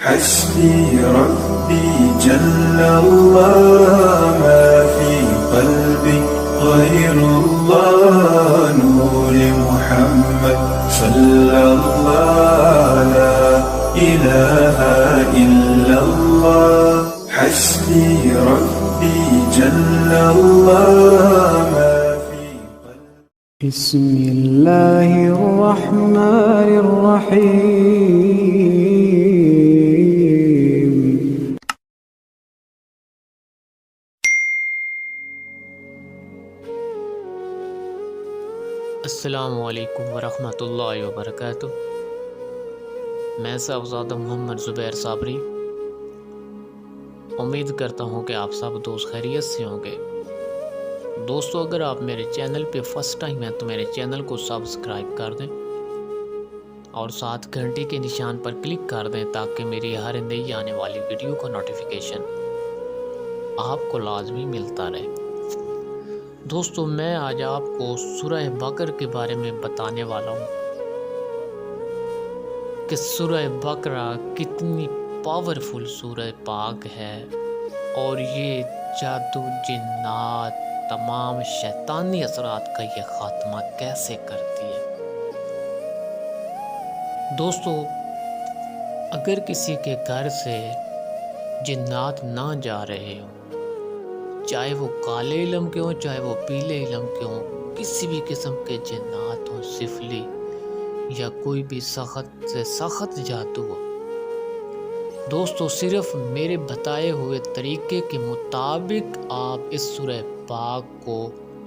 حسبي ربي جل الله ما في قلبي غير الله نور محمد صلى الله لا إله إلا الله حسبي ربي جل الله ما في قلبي بسم الله الرحمن الرحيم السلام علیکم ورحمۃ اللہ وبرکاتہ۔ میں صاحبزادہ محمد زبیر صابری امید کرتا ہوں کہ آپ سب دوست خیریت سے ہوں گے۔ دوستو، اگر آپ میرے چینل پہ فرسٹ ٹائم ہیں تو میرے چینل کو سبسکرائب کر دیں اور ساتھ گھنٹی کے نشان پر کلک کر دیں تاکہ میری ہر نئی آنے والی ویڈیو کا نوٹیفیکیشن آپ کو لازمی ملتا رہے۔ دوستو، میں آج آپ کو سورہ بقرہ کے بارے میں بتانے والا ہوں کہ سورہ بقرہ کتنی پاورفل سورہ پاک ہے اور یہ جادو، جنات، تمام شیطانی اثرات کا یہ خاتمہ کیسے کرتی ہے۔ دوستو، اگر کسی کے گھر سے جنات نہ جا رہے ہوں، چاہے وہ کالے علم کے ہوں چاہے وہ پیلے علم کے ہوں، کسی بھی قسم کے جنات ہوں، سفلی یا کوئی بھی سخت سے سخت جادو ہو، دوستو صرف میرے بتائے ہوئے طریقے کے مطابق آپ اس سورہ پاک کو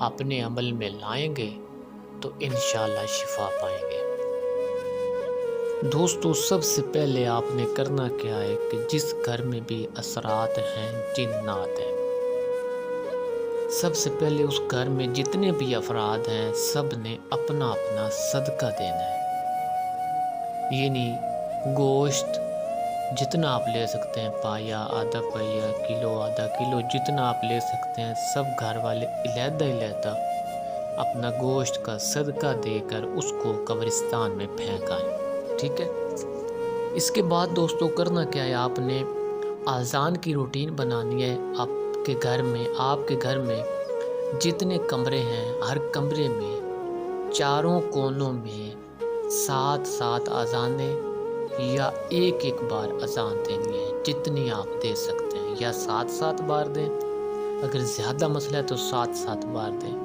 اپنے عمل میں لائیں گے تو انشاءاللہ شفا پائیں گے۔ دوستو، سب سے پہلے آپ نے کرنا کیا ہے کہ جس گھر میں بھی اثرات ہیں، جنات ہیں، سب سے پہلے اس گھر میں جتنے بھی افراد ہیں سب نے اپنا اپنا صدقہ دینا ہے، یعنی گوشت جتنا آپ لے سکتے ہیں، پایا، آدھا پایا، کلو، آدھا کلو، جتنا آپ لے سکتے ہیں، سب گھر والے علیحدہ علیحدہ اپنا گوشت کا صدقہ دے کر اس کو قبرستان میں پھینکائیں، ٹھیک ہے۔ اس کے بعد دوستو کرنا کیا ہے، آپ نے اذان کی روٹین بنانی ہے۔ آپ کے گھر میں جتنے کمرے ہیں، ہر کمرے میں چاروں کونوں میں 7 اذانیں یا ایک بار اذان دینی ہے، جتنی آپ دے سکتے ہیں، یا 7 بار دیں، اگر زیادہ مسئلہ ہے تو 7 بار دیں،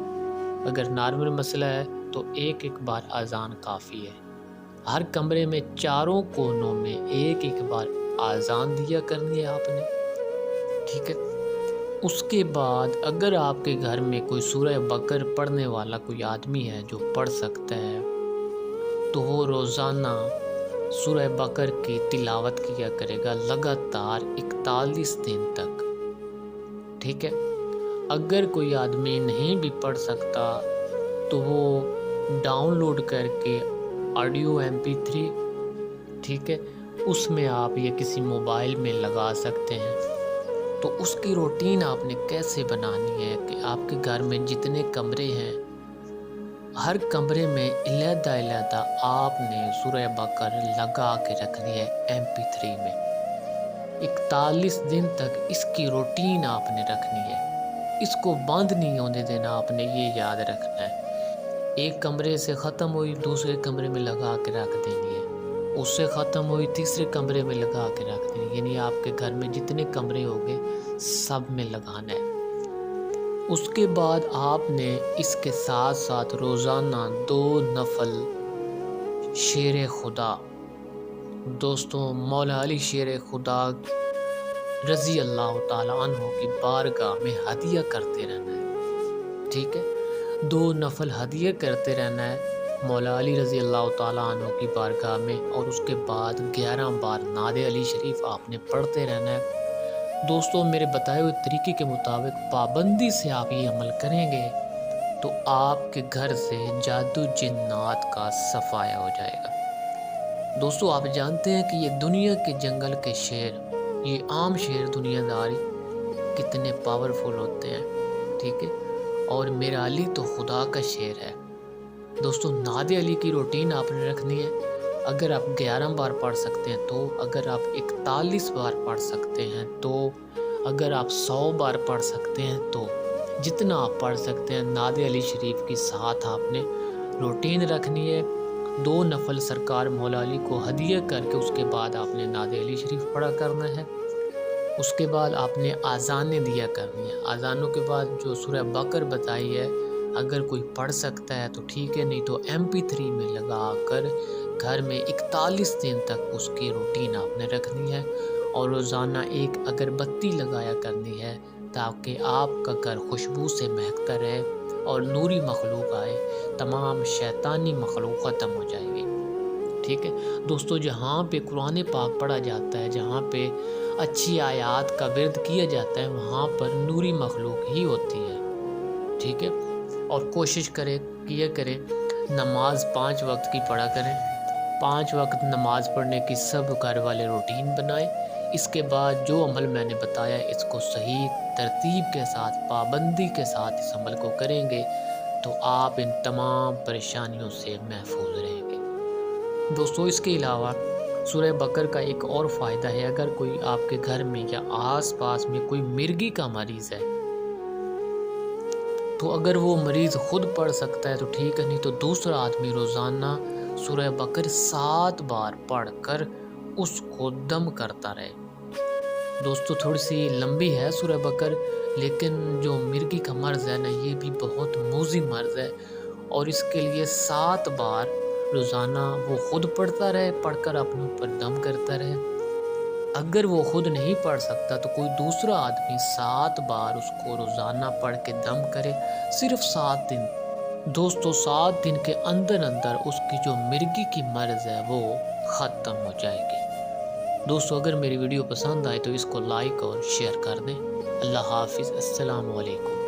اگر نارمل مسئلہ ہے تو ایک بار اذان کافی ہے۔ ہر کمرے میں چاروں کونوں میں ایک بار اذان دیا کرنی ہے آپ نے، ٹھیک ہے۔ اس کے بعد اگر آپ کے گھر میں کوئی سورہ بقرہ پڑھنے والا کوئی آدمی ہے جو پڑھ سکتا ہے تو وہ روزانہ سورہ بقرہ کی تلاوت کیا کرے گا لگاتار 41 دن تک، ٹھیک ہے۔ اگر کوئی آدمی نہیں بھی پڑھ سکتا تو وہ ڈاؤن لوڈ کر کے آڈیو MP3، ٹھیک ہے، اس میں آپ یہ کسی موبائل میں لگا سکتے ہیں۔ تو اس کی روٹین آپ نے کیسے بنانی ہے کہ آپ کے گھر میں جتنے کمرے ہیں، ہر کمرے میں علیحدہ آپ نے سورہ بقرہ لگا کے رکھنی ہے MP3 میں۔ 41 دن تک اس کی روٹین آپ نے رکھنی ہے، اس کو بند نہیں ہونے دینا، آپ نے یہ یاد رکھنا ہے۔ ایک کمرے سے ختم ہوئی دوسرے کمرے میں لگا کے رکھ دینی ہے، اس سے ختم ہوئی تیسرے کمرے میں لگا کے رکھ دینی ہے، یعنی آپ کے گھر میں جتنے کمرے ہوں گے سب میں لگانا ہے۔ اس کے بعد آپ نے اس کے ساتھ روزانہ 2 نفل شیر خدا، دوستوں مولا علی شیر خدا رضی اللہ تعالیٰ عنہ کی بارگاہ میں ہدیہ کرتے رہنا ہے، ٹھیک ہے۔ 2 نفل ہدیہ کرتے رہنا ہے مولا علی رضی اللہ تعالیٰ عنہ کی بارگاہ میں، اور اس کے بعد 11 بار نعت علی شریف آپ نے پڑھتے رہنا ہے۔ دوستو میرے بتائے ہوئے طریقے کے مطابق پابندی سے آپ یہ عمل کریں گے تو آپ کے گھر سے جادو جنات کا صفایا ہو جائے گا۔ دوستو آپ جانتے ہیں کہ یہ دنیا کے جنگل کے شیر، یہ عام شیر دنیا داری کتنے پاورفل ہوتے ہیں، ٹھیک ہے، اور میرا علی تو خدا کا شیر ہے۔ دوستو نعت علی کی روٹین آپ نے رکھنی ہے، اگر آپ 11 بار پڑھ سکتے ہیں تو، اگر آپ 41 بار پڑھ سکتے ہیں تو، اگر آپ 100 بار پڑھ سکتے ہیں تو، جتنا آپ پڑھ سکتے ہیں نعت علی شریف کی ساتھ آپ نے روٹین رکھنی ہے۔ 2 نفل سرکار مولا علی کو ہدیہ کر کے اس کے بعد آپ نے نعت علی شریف پڑھا کرنا ہے۔ اس کے بعد آپ نے آذانیں دیا کرنی ہے۔ آذانوں کے بعد جو سورہ بقر بتائی ہے، اگر کوئی پڑھ سکتا ہے تو ٹھیک ہے، نہیں تو MP3 میں لگا کر گھر میں 41 دن تک اس کی روٹین آپ نے رکھنی ہے، اور روزانہ ایک اگربتی لگایا کرنی ہے تاکہ آپ کا گھر خوشبو سے مہکتا رہے اور نوری مخلوق آئے، تمام شیطانی مخلوق ختم ہو جائے گی۔ ٹھیک ہے دوستو، جہاں پہ قرآن پاک پڑھا جاتا ہے، جہاں پہ اچھی آیات کا ورد کیا جاتا ہے، وہاں پر نوری مخلوق ہی ہوتی ہے۔ ٹھیک ہے، اور کوشش کیا کریں نماز 5 وقت کی پڑھا کریں۔ 5 وقت نماز پڑھنے کی سب گھر والے روٹین بنائیں۔ اس کے بعد جو عمل میں نے بتایا اس کو صحیح ترتیب کے ساتھ، پابندی کے ساتھ اس عمل کو کریں گے تو آپ ان تمام پریشانیوں سے محفوظ رہیں گے۔ دوستو، اس کے علاوہ سورہ بقر کا ایک اور فائدہ ہے، اگر کوئی آپ کے گھر میں یا آس پاس میں کوئی مرگی کا مریض ہے تو اگر وہ مریض خود پڑھ سکتا ہے تو ٹھیک ہے، نہیں تو دوسرا آدمی روزانہ سورہ بقر 7 بار پڑھ کر اس کو دم کرتا رہے۔ دوستو، تھوڑی سی لمبی ہے سورہ بقر، لیکن جو مرگی کا مرض ہے نا، یہ بھی بہت موذی مرض ہے، اور اس کے لیے 7 بار روزانہ وہ خود پڑھتا رہے، پڑھ کر اپنے اوپر دم کرتا رہے۔ اگر وہ خود نہیں پڑھ سکتا تو کوئی دوسرا آدمی 7 بار اس کو روزانہ پڑھ کے دم کرے، صرف 7 دن۔ دوستو، 7 دن کے اندر اندر اس کی جو مرگی کی مرض ہے وہ ختم ہو جائے گی۔ دوستو، اگر میری ویڈیو پسند آئے تو اس کو لائک اور شیئر کر دیں۔ اللہ حافظ، السلام علیکم۔